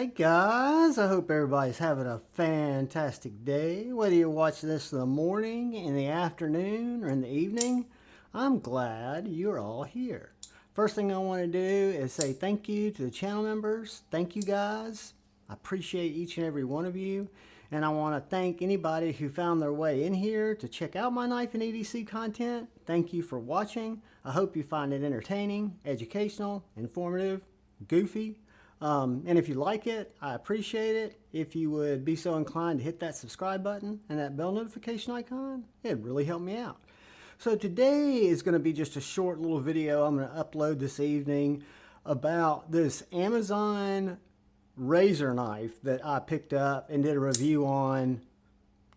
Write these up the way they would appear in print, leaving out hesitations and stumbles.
Hey guys, I hope everybody's having a fantastic day. Whether you're watching this in the morning, in the afternoon, or in the evening, I'm glad you're all here. First thing I want to do is say thank you to the channel members. Thank you guys. I appreciate each and every one of you. And I want to thank anybody who found their way in here to check out my knife and EDC content. Thank you for watching. I hope you find it entertaining, educational, informative, goofy. And if you like it, I appreciate it. If you would be so inclined to hit that subscribe button and that bell notification icon, it'd really help me out. So today is going to be just a short little video I'm going to upload this evening about this Amazon razor knife that I picked up and did a review on.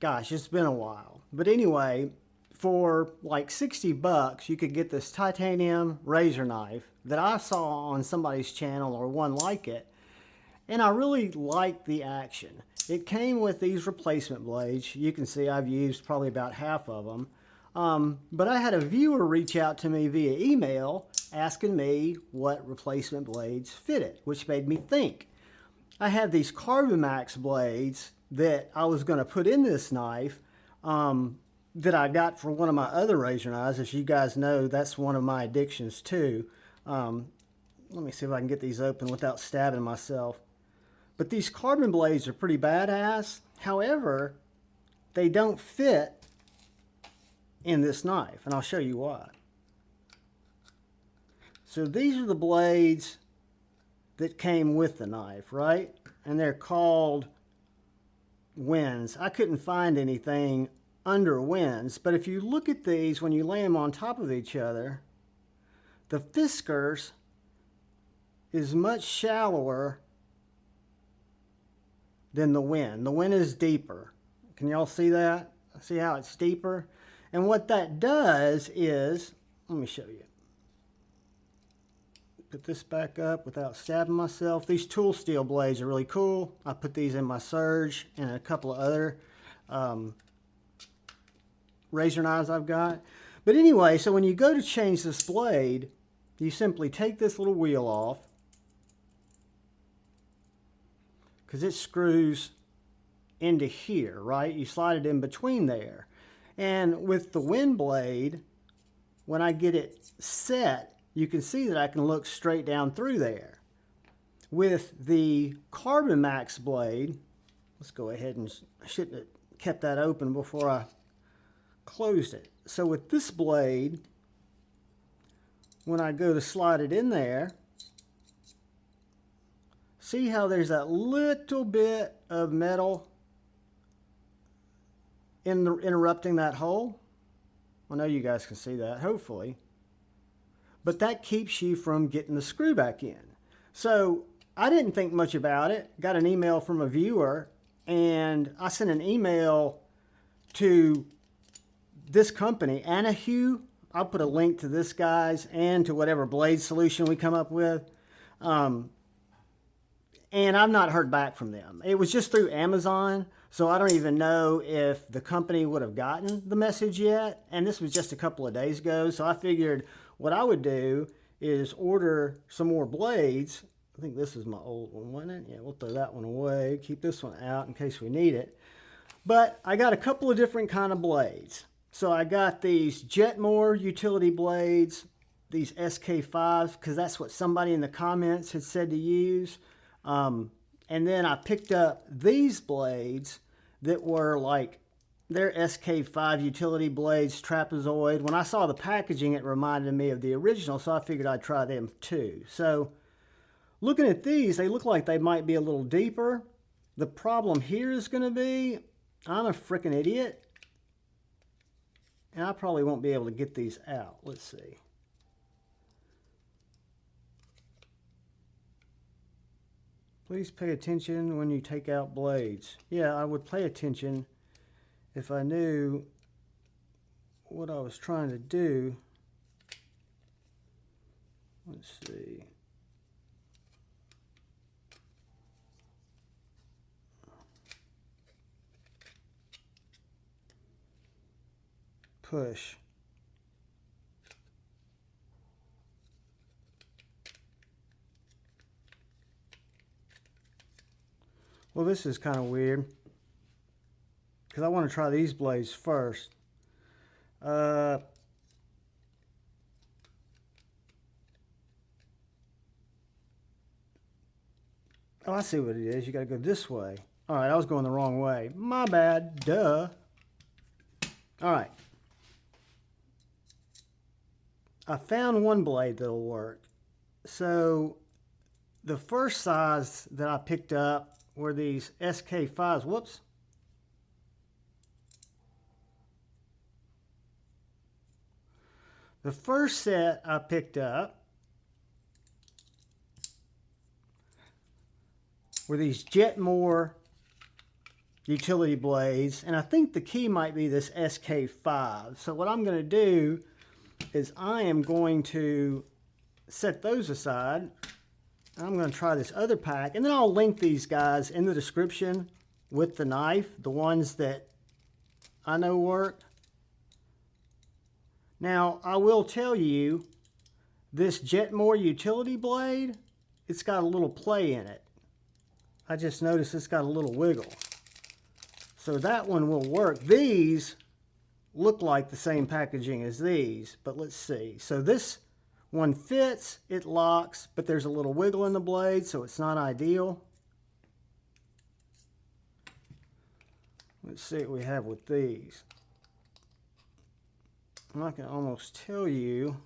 Gosh, it's been a while. But anyway, for like 60 bucks, you could get this titanium razor knife that I saw on somebody's channel or one like it. And I really liked the action. It came with these replacement blades. You can see I've used probably about half of them. But I had a viewer reach out to me via email asking me what replacement blades fitted, which made me think. I have these Carbon Max blades that I was going to put in this knife that I got for one of my other razor knives. As you guys know, that's one of my addictions too. Let me see if I can get these open without stabbing myself. But these carbon blades are pretty badass. However, they don't fit in this knife, and I'll show you why. So these are the blades that came with the knife, right? And they're called Winds. I couldn't find anything under Winds, but if you look at these, when you lay them on top of each other, the Fiskars is much shallower than the Wind. The Wind is deeper. Can y'all see that? See how it's deeper? And what that does is, let me show you. Put this back up without stabbing myself. These tool steel blades are really cool. I put these in my Surge and a couple of other razor knives I've got. But anyway, so when you go to change this blade, you simply take this little wheel off, because it screws into here, right? You slide it in between there. And with the Wind blade, when I get it set, you can see that I can look straight down through there. With the Carbon Max blade, let's go ahead and, I shouldn't have kept that open before I closed it. So with this blade, when I go to slide it in there, see how there's that little bit of metal interrupting that hole? I know you guys can see that, hopefully. But that keeps you from getting the screw back in. So I didn't think much about it. Got an email from a viewer, and I sent an email to this company, Anahu. I'll put a link to this guy's and to whatever blade solution we come up with. And I've not heard back from them. It was just through Amazon, so I don't even know if the company would have gotten the message yet. And this was just a couple of days ago, so I figured what I would do is order some more blades. I think this is my old one, wasn't it? Yeah, we'll throw that one away. Keep this one out in case we need it. But I got a couple of different kind of blades. So I got these Jetmore utility blades, these SK5s, because that's what somebody in the comments had said to use. And then I picked up these blades that were like, they're SK5 utility blades, trapezoid. When I saw the packaging, it reminded me of the original, so I figured I'd try them too. So looking at these, they look like they might be a little deeper. The problem here is going to be, I'm a freaking idiot, and I probably won't be able to get these out. Let's see. Please pay attention when you take out blades. Yeah, I would pay attention if I knew what I was trying to do. Let's see. Push. Well, this is kind of weird because I want to try these blades first. Oh, I see what it is. You got to go this way. All right, I was going the wrong way. My bad. Duh. All right. I found one blade that'll work. So the first size that I picked up were these SK5s. Whoops. The first set I picked up were these Jetmore utility blades, and I think the key might be this SK5. So what I'm going to do is I am going to set those aside. I'm going to try this other pack, and then I'll link these guys in the description with the knife, the ones that I know work. Now, I will tell you, this Jetmore utility blade, it's got a little play in it. I just noticed it's got a little wiggle. So that one will work. These look like the same packaging as these, but let's see. So this one fits, it locks, but there's a little wiggle in the blade, so it's not ideal. Let's see what we have with these. I can almost tell you.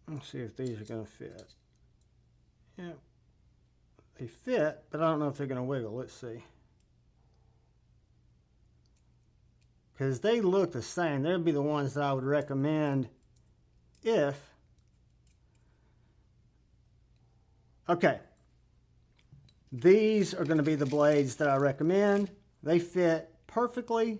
Let's see if these are going to fit. Yeah, they fit, but I don't know if they're going to wiggle. Let's see. Because they look the same. They'd be the ones that I would recommend if... Okay. These are going to be the blades that I recommend. They fit perfectly.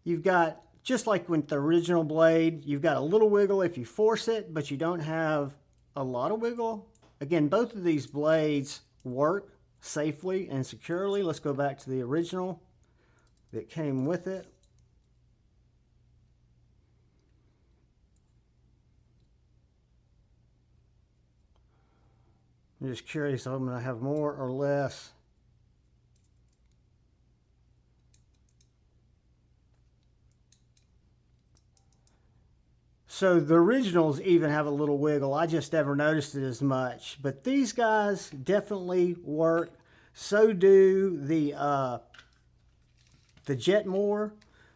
You've got, just like with the original blade, you've got a little wiggle if you force it, but you don't have a lot of wiggle. Again, both of these blades work safely and securely. Let's go back to the original that came with it. I'm just curious if I'm going to have more or less. So the originals even have a little wiggle. I just never noticed it as much. But these guys definitely work. So do the Jetmore.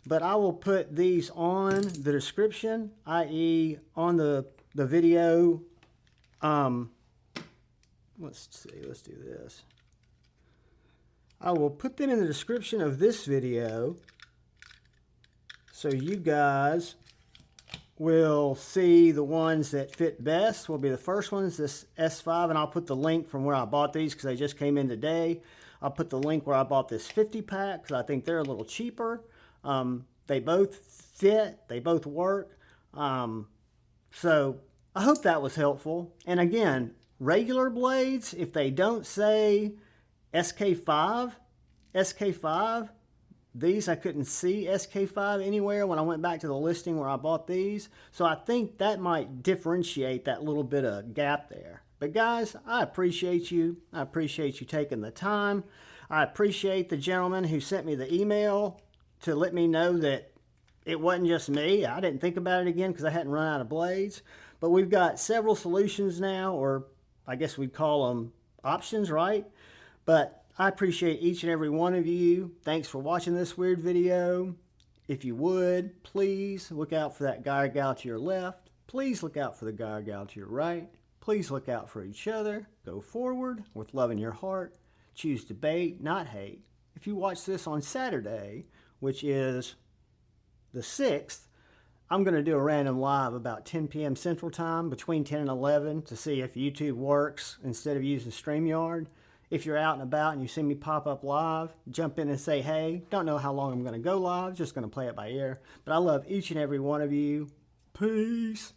But I will put these on the description, i.e. on the video. Let's see, let's do this. I will put them in the description of this video so you guys will see the ones that fit best. Will be the first ones, this S5, and I'll put the link from where I bought these because they just came in today. I'll put the link where I bought this 50 pack because I think they're a little cheaper. They both fit, they both work. So I hope that was helpful. And again, regular blades, if they don't say SK5, these I couldn't see SK5 anywhere when I went back to the listing where I bought these. So I think that might differentiate that little bit of gap there. But guys, I appreciate you. I appreciate you taking the time. I appreciate the gentleman who sent me the email to let me know that it wasn't just me. I didn't think about it again because I hadn't run out of blades. But we've got several solutions now, or I guess we'd call them options, right? But I appreciate each and every one of you. Thanks for watching this weird video. If you would, please look out for that guy or gal to your left. Please look out for the guy or gal to your right. Please look out for each other. Go forward with love in your heart. Choose debate, not hate. If you watch this on Saturday, which is the 6th, I'm going to do a random live about 10 p.m. Central Time, between 10 and 11, to see if YouTube works instead of using StreamYard. If you're out and about and you see me pop up live, jump in and say hey. Don't know how long I'm going to go live, just going to play it by ear. But I love each and every one of you. Peace.